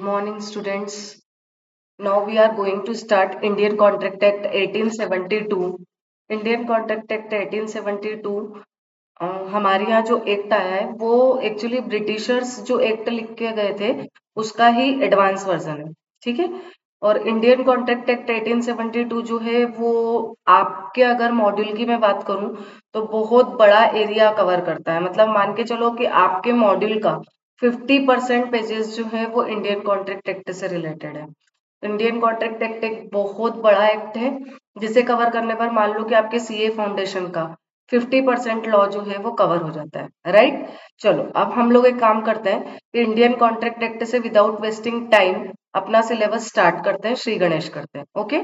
Morning, students. Now we are going to start Indian Contract Act 1872. Indian Contract Act 1872 हमारे यहाँ जो act आया है वो एक्चुअली ब्रिटिशर्स जो एक्ट लिख के गए थे उसका ही एडवांस वर्जन है, ठीक है। और इंडियन कॉन्ट्रैक्ट एक्ट 1872 जो है वो आपके अगर मॉड्यूल की मैं बात करूं तो बहुत बड़ा एरिया कवर करता है। मतलब मान के चलो कि आपके मॉड्यूल का 50% पेजेस जो है वो इंडियन कॉन्ट्रैक्ट एक्ट से रिलेटेड है। इंडियन कॉन्ट्रैक्ट एक्ट एक बहुत बड़ा एक्ट है जिसे कवर करने पर मान लो कि आपके सीए फाउंडेशन का 50% लॉ जो है वो कवर हो जाता है, राइट। चलो अब हम लोग एक काम करते हैं कि इंडियन कॉन्ट्रैक्ट एक्ट से विदाउट वेस्टिंग टाइम अपना सिलेबस स्टार्ट करते हैं, श्री गणेश करते हैं। ओके,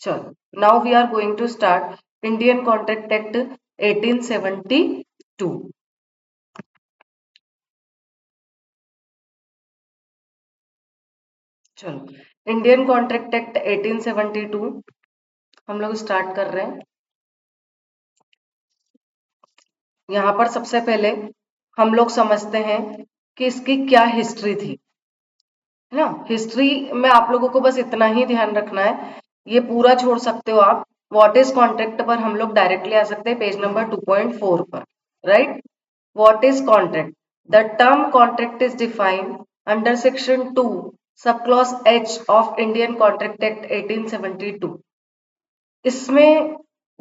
चलो now we are going to start Indian contract act 1872। चलो इंडियन कॉन्ट्रैक्ट एक्ट 1872 हम लोग स्टार्ट कर रहे हैं। यहाँ पर सबसे पहले हम लोग समझते हैं कि इसकी क्या हिस्ट्री थी, है ना। हिस्ट्री में आप लोगों को बस इतना ही ध्यान रखना है, ये पूरा छोड़ सकते हो आप। व्हाट इज कॉन्ट्रैक्ट पर हम लोग डायरेक्टली आ सकते हैं पेज नंबर 2.4 पर, right. What is contract? The term contract is defined under section 2 sub clause H of Indian contract act 1872। इसमें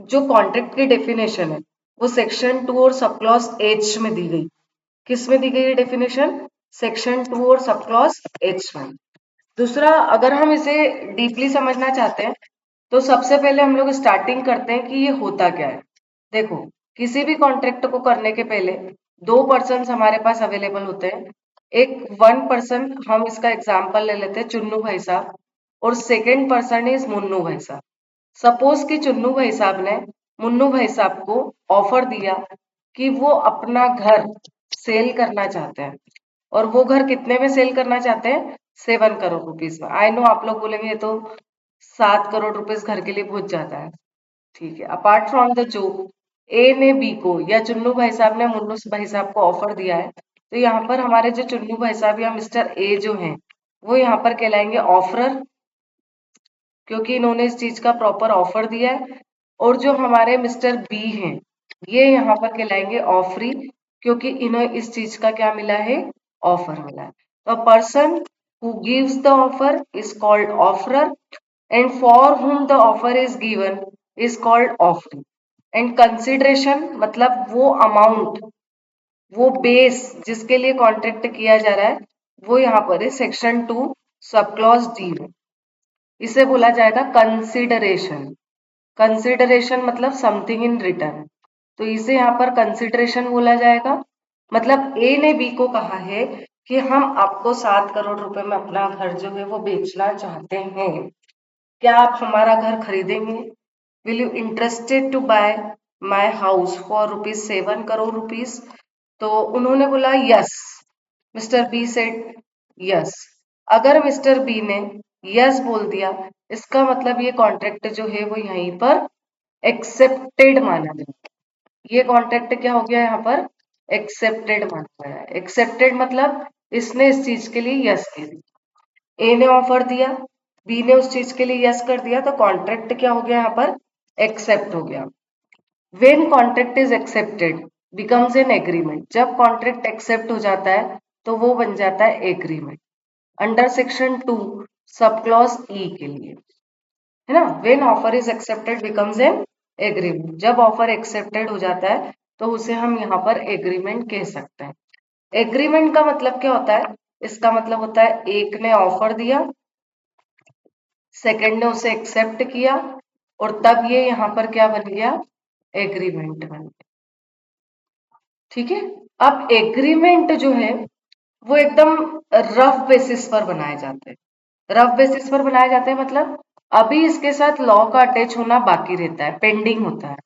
जो कॉन्ट्रैक्ट की डेफिनेशन है वो सेक्शन 2 और सब क्लॉज एच में दी गई। किस में दी गई है डेफिनेशन? सेक्शन 2 और सब क्लॉज एच में। दूसरा, अगर हम इसे डीपली समझना चाहते हैं तो सबसे पहले हम लोग स्टार्टिंग करते हैं कि ये होता क्या है। देखो, किसी भी कॉन्ट्रैक्ट को करने के पहले दो पर्सन हमारे पास अवेलेबल होते हैं। एक वन पर्सन, हम इसका एग्जाम्पल ले लेते हैं चुन्नू भाई साहब, और सेकेंड पर्सन इज मुन्नू भाई साहब। सपोज कि चुन्नू भाई साहब ने मुन्नू भाई साहब को ऑफर दिया कि वो अपना घर सेल करना चाहते हैं, और वो घर कितने में सेल करना चाहते हैं? 7 करोड़ रुपीज में। आई नो आप लोग बोलेंगे ये तो 7 करोड़ रुपीज घर के लिए बहुत ज्यादा है, ठीक है। अपार्ट फ्रॉम द जो ए ने बी को या चुन्नू भाई साहब ने मुन्नू भाई साहब को ऑफर दिया है, तो यहाँ पर हमारे जो चुन्नू भाई साहब या मिस्टर ए जो हैं वो यहाँ पर कहलाएंगे ऑफरर, क्योंकि इन्होंने इस चीज का प्रॉपर ऑफर दिया है। और जो हमारे मिस्टर बी हैं ये यहाँ पर कहलाएंगे ऑफरी, क्योंकि इन्हें इस चीज का क्या मिला है? ऑफर मिला है। तो person who gives the offer is called offeror, and for whom the offer is given is called offering। And consideration मतलब वो अमाउंट, वो बेस जिसके लिए कॉन्ट्रैक्ट किया जा रहा है वो यहाँ पर है सेक्शन 2 सब क्लॉज डी में। इसे बोला जाएगा कंसिडरेशन। कंसिडरेशन मतलब समथिंग इन रिटर्न, तो इसे यहाँ पर कंसिडरेशन बोला जाएगा। मतलब ए ने बी को कहा है कि हम आपको 7 करोड़ रुपए में अपना घर जो है वो बेचना चाहते हैं, क्या आप हमारा घर खरीदेंगे? Will you interested to buy my house for ₹7 crore? तो उन्होंने बोला yes. Mister B said yes. अगर मिस्टर बी ने यस बोल दिया, इसका मतलब ये कॉन्ट्रैक्ट जो है वो यहीं पर एक्सेप्टेड माना जाए। ये कॉन्ट्रैक्ट क्या हो गया यहाँ पर? एक्सेप्टेड माना गया। एक्सेप्टेड मतलब इसने इस चीज के लिए यस कह दिया। ए ने ऑफर दिया, बी ने उस चीज के लिए यस कर दिया, तो कॉन्ट्रैक्ट क्या हो गया यहाँ पर? एक्सेप्ट हो गया। When contract is accepted becomes an agreement. जब कॉन्ट्रैक्ट एक्सेप्ट हो जाता है तो वो बन जाता है agreement under section 2 sub clause ई के लिए, है ना। When offer is accepted becomes an agreement. जब ऑफर एक्सेप्टेड हो जाता है तो उसे हम यहाँ पर एग्रीमेंट कह सकते हैं। एग्रीमेंट का मतलब क्या होता है? इसका मतलब होता है एक ने ऑफर दिया, सेकंड ने उसे एक्सेप्ट किया, और तब ये यहाँ पर क्या बन गया? एग्रीमेंट बन गया, ठीक है। अब एग्रीमेंट जो है वो एकदम रफ बेसिस पर बनाए जाते हैं। रफ बेसिस पर बनाए जाते हैं मतलब अभी इसके साथ लॉ का अटैच होना बाकी रहता है, पेंडिंग होता है।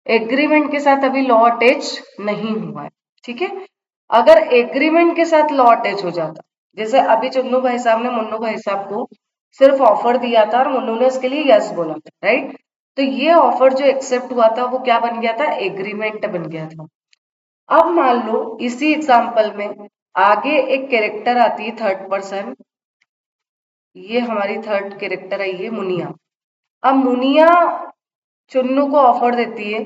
एग्रीमेंट के साथ अभी लॉ अटैच नहीं हुआ है, ठीक है। अगर एग्रीमेंट के साथ लॉ अटैच हो जाता, जैसे अभी चुन्नू भाई साहब ने मुन्नू भाई साहब को सिर्फ ऑफर दिया था और मुन्नू ने उसके लिए यस बोला था, राइट। तो ये ऑफर जो एक्सेप्ट हुआ था वो क्या बन गया था? एग्रीमेंट बन गया था। अब मान लो इसी एग्जाम्पल में आगे एक कैरेक्टर आती है थर्ड पर्सन, ये हमारी थर्ड कैरेक्टर आई है मुनिया। अब मुनिया चुन्नू को ऑफर देती है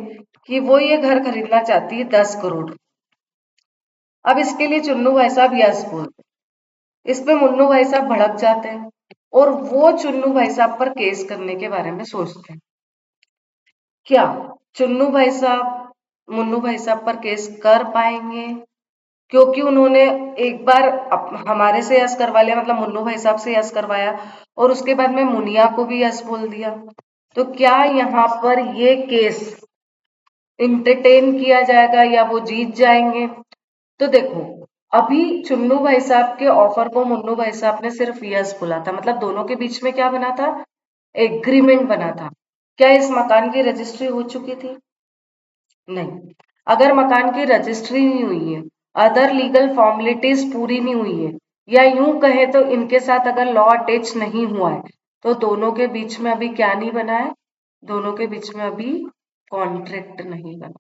कि वो ये घर खरीदना चाहती है 10 करोड़। अब इसके लिए चुन्नू भाई साहब यस बोलते, इस पे मुन्नू भाई साहब भड़क जाते हैं और वो चुन्नू भाई साहब पर केस करने के बारे में सोचते हैं। क्या चुन्नू भाई साहब मुन्नू भाई साहब पर केस कर पाएंगे? क्योंकि उन्होंने एक बार हमारे से यस करवा लिया, मतलब मुन्नू भाई साहब से यस करवाया, और उसके बाद में मुनिया को भी यस बोल दिया। तो क्या यहाँ पर ये केस इंटरटेन किया जाएगा या वो जीत जाएंगे? तो देखो, अभी चुन्नू भाई साहब के ऑफर को मुन्नू भाई साहब ने सिर्फ यस बोला था, मतलब दोनों के बीच में क्या बना था? एग्रीमेंट बना था। क्या इस मकान की रजिस्ट्री हो चुकी थी? नहीं। अगर मकान की रजिस्ट्री नहीं हुई है, अदर लीगल फॉर्मेलिटीज पूरी नहीं हुई है, या यूं कहे तो इनके साथ अगर लॉ अटैच नहीं हुआ है, तो दोनों के बीच में अभी क्या नहीं बना है? दोनों के बीच में अभी कॉन्ट्रैक्ट नहीं बना।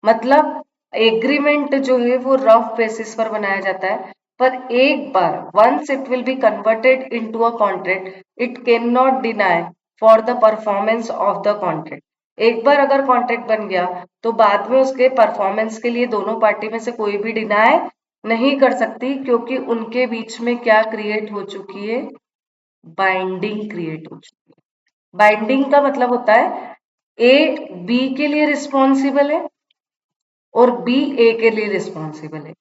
मतलब एग्रीमेंट जो है वो रफ बेसिस पर बनाया जाता है, पर एक बार once it will be converted into a contract, it can not deny for the performance of the contract. एक बार अगर कॉन्ट्रैक्ट बन गया तो बाद में उसके परफॉर्मेंस के लिए दोनों पार्टी में से कोई भी डिनाई नहीं कर सकती, क्योंकि उनके बीच में क्या क्रिएट हो चुकी है? बाइंडिंग क्रिएट हो चुकी है। बाइंडिंग का मतलब होता है ए बी के लिए रिस्पॉन्सिबल है और बी ए के लिए रिस्पॉन्सिबल है।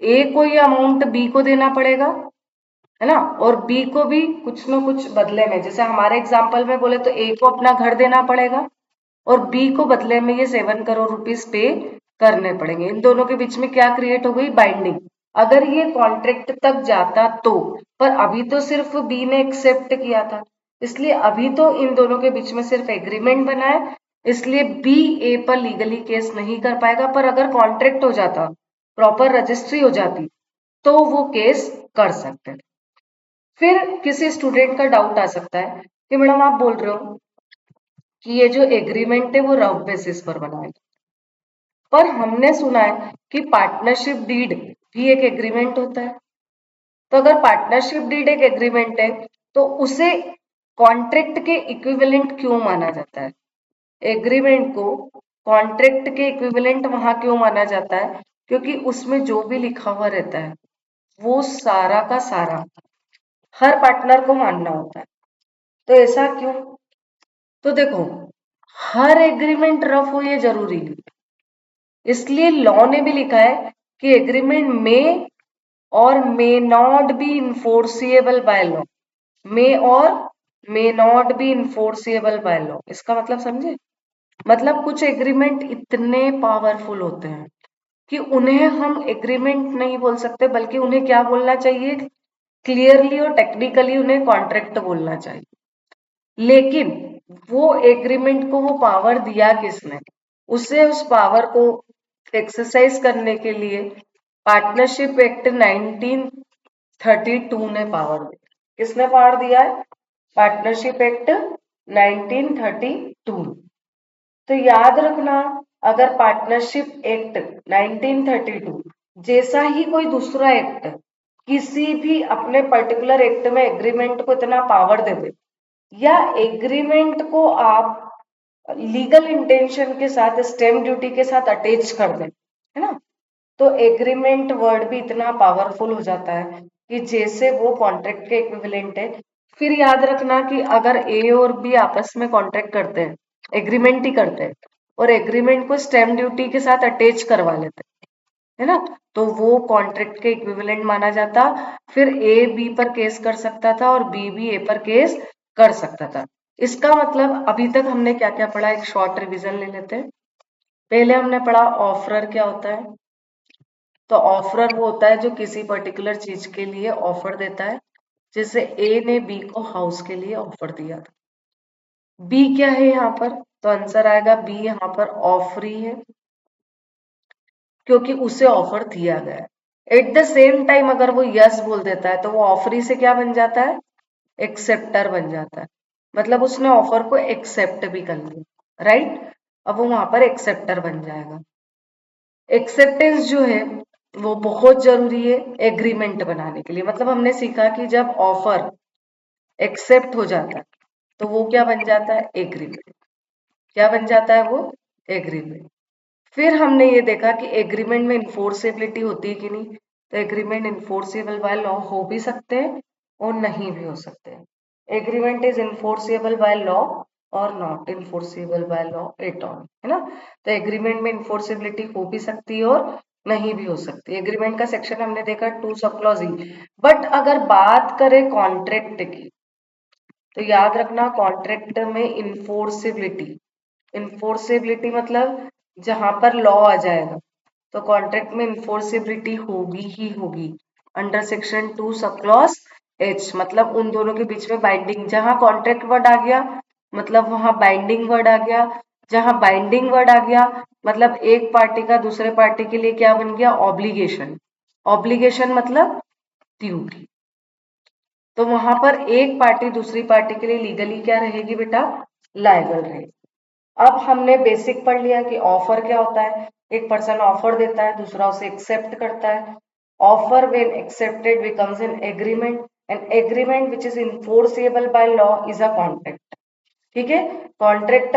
ए को ये अमाउंट बी को देना पड़ेगा, है ना, और बी को भी कुछ ना कुछ बदले में, जैसे हमारे एग्जाम्पल में बोले तो ए को अपना घर देना पड़ेगा और बी को बदले में ये 7 करोड़ रुपीस पे करने पड़ेंगे। इन दोनों के बीच में क्या क्रिएट हो गई? बाइंडिंग। अगर ये कॉन्ट्रैक्ट तक जाता तो, पर अभी तो सिर्फ बी ने एक्सेप्ट किया था, इसलिए अभी तो इन दोनों के बीच में सिर्फ एग्रीमेंट बना है, इसलिए बी ए पर लीगली केस नहीं कर पाएगा। पर अगर कॉन्ट्रैक्ट हो जाता, प्रॉपर रजिस्ट्री हो जाती, तो वो केस कर सकते। फिर किसी स्टूडेंट का डाउट आ सकता है कि मैडम आप बोल रहे हो कि ये जो एग्रीमेंट है वो रफ बेसिस पर बना है, पर हमने सुना है कि पार्टनरशिप डीड भी एक एग्रीमेंट होता है। तो अगर पार्टनरशिप डीड एक एग्रीमेंट है, तो उसे कॉन्ट्रैक्ट के इक्विवेलेंट क्यों माना जाता है? एग्रीमेंट को कॉन्ट्रैक्ट के इक्विवेलेंट वहां क्यों माना जाता है? क्योंकि उसमें जो भी लिखा हुआ रहता है वो सारा का सारा हर पार्टनर को मानना होता है। तो ऐसा क्यों? तो देखो, हर एग्रीमेंट रफ हो ये जरूरी नहीं, इसलिए लॉ ने भी लिखा है कि agreement may or may not be enforceable by law. May or may not be enforceable by law, इसका मतलब समझे? मतलब कुछ एग्रीमेंट इतने पावरफुल होते हैं कि उन्हें हम एग्रीमेंट नहीं बोल सकते, बल्कि उन्हें क्या बोलना चाहिए? क्लियरली और टेक्निकली उन्हें कॉन्ट्रैक्ट बोलना चाहिए। लेकिन वो एग्रीमेंट को वो पावर दिया किसने? उसे उस पावर को एक्सरसाइज करने के लिए पार्टनरशिप एक्ट 1932 ने पावर दी। किसने पावर दिया है? Partnership act 1932। तो याद रखना, अगर पार्टनरशिप एक्ट 1932 जैसा ही कोई दूसरा एक्ट किसी भी अपने पर्टिकुलर एक्ट में एग्रीमेंट को इतना पावर दे दे, या एग्रीमेंट को आप लीगल इंटेंशन के साथ स्टैम्प ड्यूटी के साथ अटैच कर दें, है ना, तो एग्रीमेंट वर्ड भी इतना पावरफुल हो जाता है कि जैसे वो कॉन्ट्रैक्ट के इक्विवेलेंट है। फिर याद रखना कि अगर ए और बी आपस में कॉन्ट्रैक्ट करते हैं, एग्रीमेंट ही करते हैं, और एग्रीमेंट को स्टैम्प ड्यूटी के साथ अटैच करवा लेते हैं, है ना, तो वो कॉन्ट्रैक्ट के इक्विवेलेंट माना जाता। फिर ए बी पर केस कर सकता था और बी भी ए पर केस कर सकता था। इसका मतलब अभी तक हमने क्या क्या पढ़ा, एक शॉर्ट रिवीजन ले लेते हैं। पहले हमने पढ़ा ऑफरर क्या होता है। तो ऑफरर वो होता है जो किसी पर्टिकुलर चीज के लिए ऑफर देता है, जैसे ए ने बी को हाउस के लिए ऑफर दिया था। बी क्या है यहाँ पर? तो आंसर आएगा बी यहाँ पर ऑफरी है, क्योंकि उसे ऑफर दिया गया है। एट द सेम टाइम अगर वो यस बोल देता है तो वो ऑफरी से क्या बन जाता है? एक्सेप्टर बन जाता है। मतलब उसने ऑफर को एक्सेप्ट भी कर लिया, राइट? अब वो वहां पर एक्सेप्टर बन जाएगा। एक्सेप्टेंस जो है वो बहुत जरूरी है एग्रीमेंट बनाने के लिए। मतलब हमने सीखा कि जब ऑफर एक्सेप्ट हो जाता है तो वो क्या बन जाता है, एग्रीमेंट। क्या बन जाता है वो, एग्रीमेंट। फिर हमने ये देखा कि एग्रीमेंट में इन्फोर्सेबिलिटी होती है कि नहीं। तो एग्रीमेंट इन्फोर्सेबल बाय लॉ हो भी सकते हैं और नहीं भी हो सकते हैं। Agreement is enforceable by law or not enforceable by law at all, है ना। तो एग्रीमेंट में इन्फोर्सेबिलिटी हो भी सकती है और नहीं भी हो सकती। एग्रीमेंट का सेक्शन हमने देखा 2 सब क्लॉज ई। बट अगर बात करें कॉन्ट्रैक्ट की, तो याद रखना कॉन्ट्रैक्ट में इन्फोर्सेबिलिटी, इन्फोर्सेबिलिटी मतलब जहां पर लॉ आ जाएगा तो कॉन्ट्रैक्ट में इन्फोर्सेबिलिटी होगी ही होगी under section 2 sub clause H. मतलब उन दोनों के बीच में बाइंडिंग, जहां कॉन्ट्रैक्ट वर्ड आ गया मतलब वहां बाइंडिंग वर्ड आ गया। जहां बाइंडिंग वर्ड आ गया मतलब एक पार्टी का दूसरे पार्टी के लिए क्या बन गया, ऑब्लिगेशन। ऑब्लिगेशन मतलब ड्यूटी। तो वहां पर एक पार्टी दूसरी पार्टी के लिए लीगली क्या रहेगी बेटा, लायबल रहेगी। अब हमने बेसिक पढ़ लिया कि ऑफर क्या होता है। एक पर्सन ऑफर देता है, दूसरा उसे एक्सेप्ट करता है। Offer when accepted becomes an agreement, an agreement which is enforceable by law is a contract. ठीक है। कॉन्ट्रैक्ट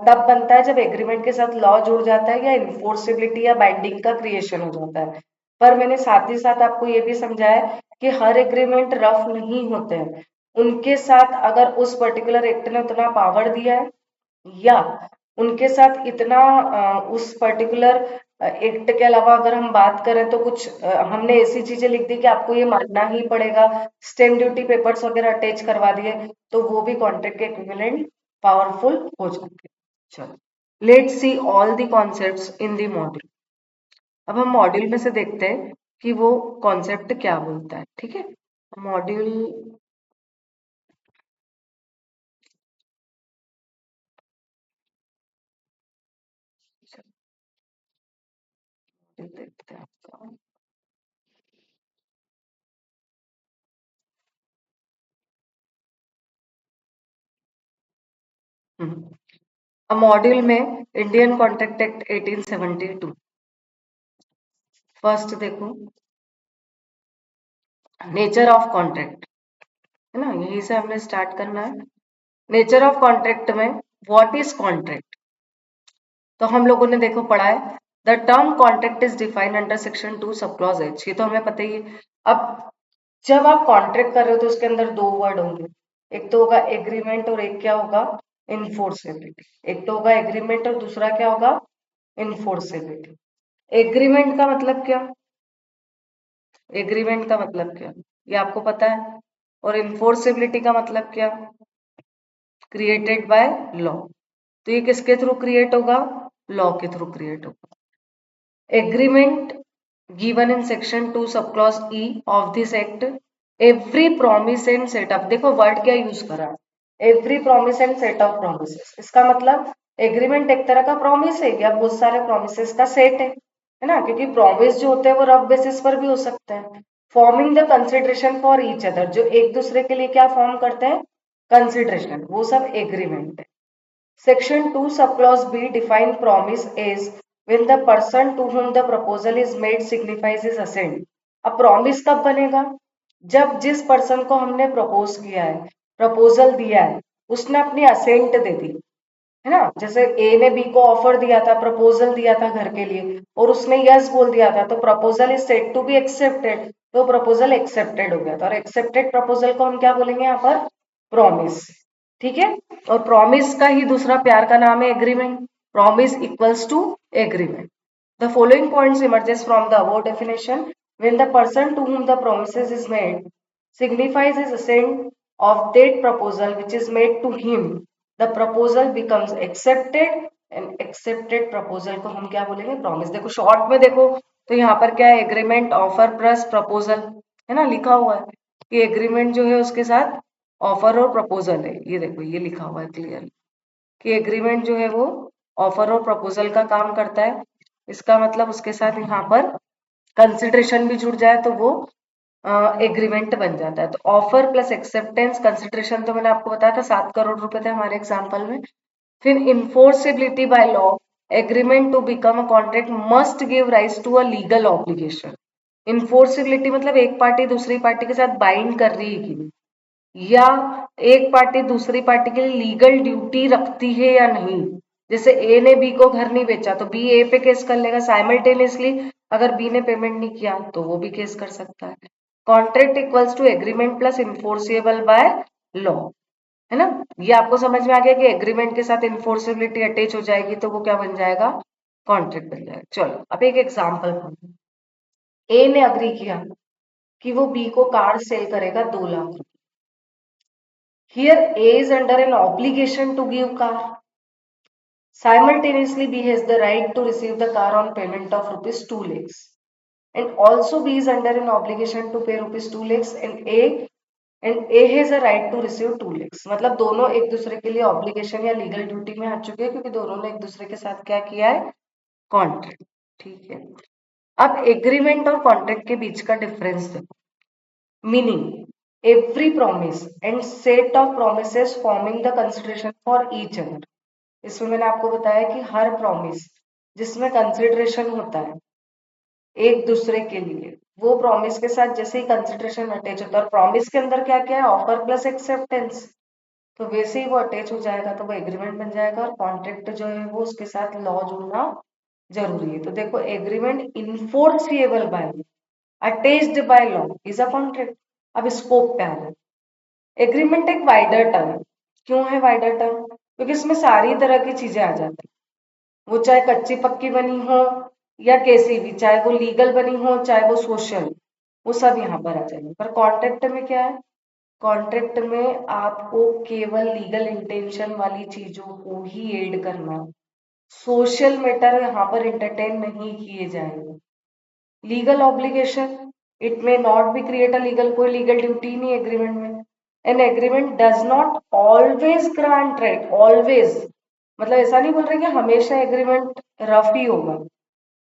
तब बनता है जब एग्रीमेंट के साथ लॉ जुड़ जाता है या इन्फोर्सिबिलिटी या बाइंडिंग का क्रिएशन हो जाता है। पर मैंने साथ ही साथ आपको ये भी समझाया कि हर एग्रीमेंट रफ नहीं होते हैं। उनके साथ अगर उस पर्टिकुलर एक्ट ने उतना पावर दिया है या उनके साथ इतना उस पर्टिकुलर एक्ट के अलावा अगर हम बात करें तो कुछ हमने ऐसी चीजें लिख दी कि आपको ये मानना ही पड़ेगा, स्टेम ड्यूटी पेपर्स वगैरह अटैच करवा दिए, तो वो भी कॉन्ट्रैक्ट के इक्विवेलेंट पावरफुल हो जाते हैं। चलो, let's see all the concepts in the module. अब हम मॉड्यूल में से देखते हैं कि वो कॉन्सेप्ट क्या बोलता है। ठीक है, मॉड्यूल देखते हैं आपका। मॉड्यूल में इंडियन कॉन्ट्रैक्ट एक्ट 1872। फर्स्ट देखो, नेचर ऑफ कॉन्ट्रैक्ट, है ना, यहीं से हमने स्टार्ट करना है। नेचर ऑफ कॉन्ट्रैक्ट में व्हाट इज कॉन्ट्रैक्ट, तो हम लोगों ने देखो पढ़ा है the term contract is defined under section 2 sub clause H. ये तो हमें पता ही है। अब जब आप कॉन्ट्रैक्ट कर रहे हो तो उसके अंदर दो वर्ड होंगे, एक तो होगा एग्रीमेंट और एक क्या होगा, इन्फोर्सेबिलिटी। एक तो होगा एग्रीमेंट और दूसरा क्या होगा, इन्फोर्सेबिलिटी। एग्रीमेंट का मतलब क्या, एग्रीमेंट का मतलब क्या, ये आपको पता है। और इन्फोर्सेबिलिटी का मतलब क्या, क्रिएटेड बाय लॉ। तो ये किसके थ्रू क्रिएट होगा, लॉ के थ्रू क्रिएट होगा। Agreement given in section 2 subclause E of this act, every promise and set up, देखो वर्ड क्या यूज करा है, every promise and set of promises। इसका मतलब एग्रीमेंट एक तरह का प्रॉमिस है या बहुत सारे प्रोमिसेस का सेट है ना, क्योंकि प्रॉमिस जो होते हैं वो रफ बेसिस पर भी हो सकते हैं। Forming the consideration for each other, जो एक दूसरे के लिए क्या फॉर्म करते हैं, कंसिडरेशन, वो सब एग्रीमेंट है। Section 2 subclause B define promise as when the person to whom the proposal is made signifies his assent। अब प्रॉमिस कब बनेगा, जब जिस पर्सन को हमने प्रपोज किया है, प्रपोजल दिया है, उसने अपनी असेंट दे दी, है ना। जैसे ए ने बी को ऑफर दिया था, प्रपोजल दिया था घर के लिए और उसने यस बोल दिया था, तो proposal is said to be accepted, तो प्रपोजल एक्सेप्टेड हो गया था। और एक्सेप्टेड प्रपोजल को हम क्या बोलेंगे यहाँ पर, प्रॉमिस। ठीक है। और प्रॉमिस का ही दूसरा प्यार का नाम है agreement. Promise equals to agreement. The following points emerges from the above definition, when the person to whom the promises is made signifies his assent of that proposal which is made to him, the proposal becomes accepted and accepted proposal को हम क्या बोलेंगे, promise. देखो short में देखो तो यहाँ पर क्या है, एग्रीमेंट ऑफर प्लस प्रपोजल, है ना, लिखा हुआ है कि एग्रीमेंट जो है उसके साथ ऑफर और प्रपोजल है। ये देखो ये लिखा हुआ है क्लियर कि एग्रीमेंट जो है वो ऑफर और प्रपोजल का काम करता है। इसका मतलब उसके साथ यहाँ पर कंसिडरेशन भी जुड़ जाए तो वो एग्रीमेंट बन जाता है। तो ऑफर प्लस एक्सेप्टेंस, कंसिडरेशन तो मैंने आपको बताया था 7 करोड़ रुपए थे हमारे एग्जाम्पल में। फिर enforceability by law, agreement to become a contract must give rise to a legal obligation. Enforceability मतलब एक पार्टी दूसरी पार्टी के साथ बाइंड कर रही है कि नहीं, या एक पार्टी दूसरी पार्टी के लिए लीगल ड्यूटी रखती है या नहीं। जैसे ए ने बी को घर नहीं बेचा तो बी ए पे केस कर लेगा साइमल्टेनियसली, अगर बी ने पेमेंट नहीं किया तो वो भी केस कर सकता है। Contract equals to agreement plus enforceable by law, है ना। ये आपको समझ में आ गया कि एग्रीमेंट के साथ इन्फोर्सिबिलिटी अटैच हो जाएगी तो वो क्या बन जाएगा, कॉन्ट्रैक्ट बन जाएगा। चलो अब एक एग्जाम्पल, ए ने अग्री किया कि वो बी को कार सेल करेगा 2 lakh. Here A is under an obligation to give car. Simultaneously, B has the right to receive the car on payment of rupees 2 lakhs. And also B is under an obligation to pay rupees 2 lakhs and A has a right to receive 2 lakhs. मतलब दोनों एक दूसरे के लिए obligation या legal duty में आ चुके हैं क्योंकि दोनों ने एक दूसरे के साथ क्या किया है, कॉन्ट्रैक्ट। ठीक है, अब एग्रीमेंट और कॉन्ट्रैक्ट के बीच का डिफरेंस देखो। Meaning every promise and set of promises forming the consideration for each other। इसमें मैंने आपको बताया कि हर प्रॉमिस जिसमें कंसिडरेशन होता है एक दूसरे के लिए, वो प्रॉमिस के साथ जैसे ही कंसिडरेशन अटैच होता है, और प्रॉमिस के अंदर क्या क्या है, ऑफर प्लस एक्सेप्टेंस, तो वैसे ही वो अटैच हो जाएगा तो वो एग्रीमेंट बन जाएगा। और कॉन्ट्रैक्ट जो है वो उसके साथ लॉ जुड़ना जरूरी है। तो देखो agreement enforceable by attached by law is a contract. अब स्कोप पे आ जाए, एग्रीमेंट एक वाइडर टर्म है। क्यों है वाइडर टर्म, क्योंकि इसमें सारी तरह की चीजें आ जाती हैं, वो चाहे कच्ची पक्की बनी हो या कैसी भी, चाहे वो लीगल बनी हो चाहे वो सोशल, वो सब यहाँ पर आ जाएंगे। पर कॉन्ट्रैक्ट में क्या है, कॉन्ट्रैक्ट में आपको केवल लीगल इंटेंशन वाली चीजों को ही ऐड करना है, सोशल मैटर यहाँ पर इंटरटेन नहीं किए जाएंगे। Legal obligation, it may not be create a legal, कोई लीगल ड्यूटी नहीं एग्रीमेंट में। An agreement does not always grant right, always मतलब ऐसा नहीं बोल रहे कि हमेशा एग्रीमेंट रफ ही होगा,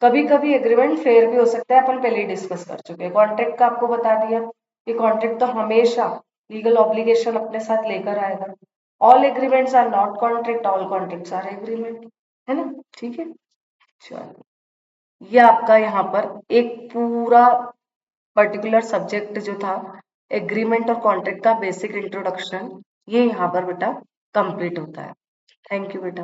कभी कभी एग्रीमेंट फेयर भी हो सकता है, अपन पहले ही डिस्कस कर चुके हैं। कॉन्ट्रैक्ट का आपको बता दिया कि कॉन्ट्रैक्ट तो हमेशा लीगल ऑब्लिगेशन अपने साथ लेकर आएगा। All agreements are not contract, all contracts are agreement, है ना। ठीक है, चलो ये आपका यहाँ पर एक पूरा पर्टिकुलर सब्जेक्ट जो था एग्रीमेंट और कॉन्ट्रैक्ट का बेसिक इंट्रोडक्शन, ये यहाँ पर बेटा कंप्लीट होता है। थैंक यू बेटा।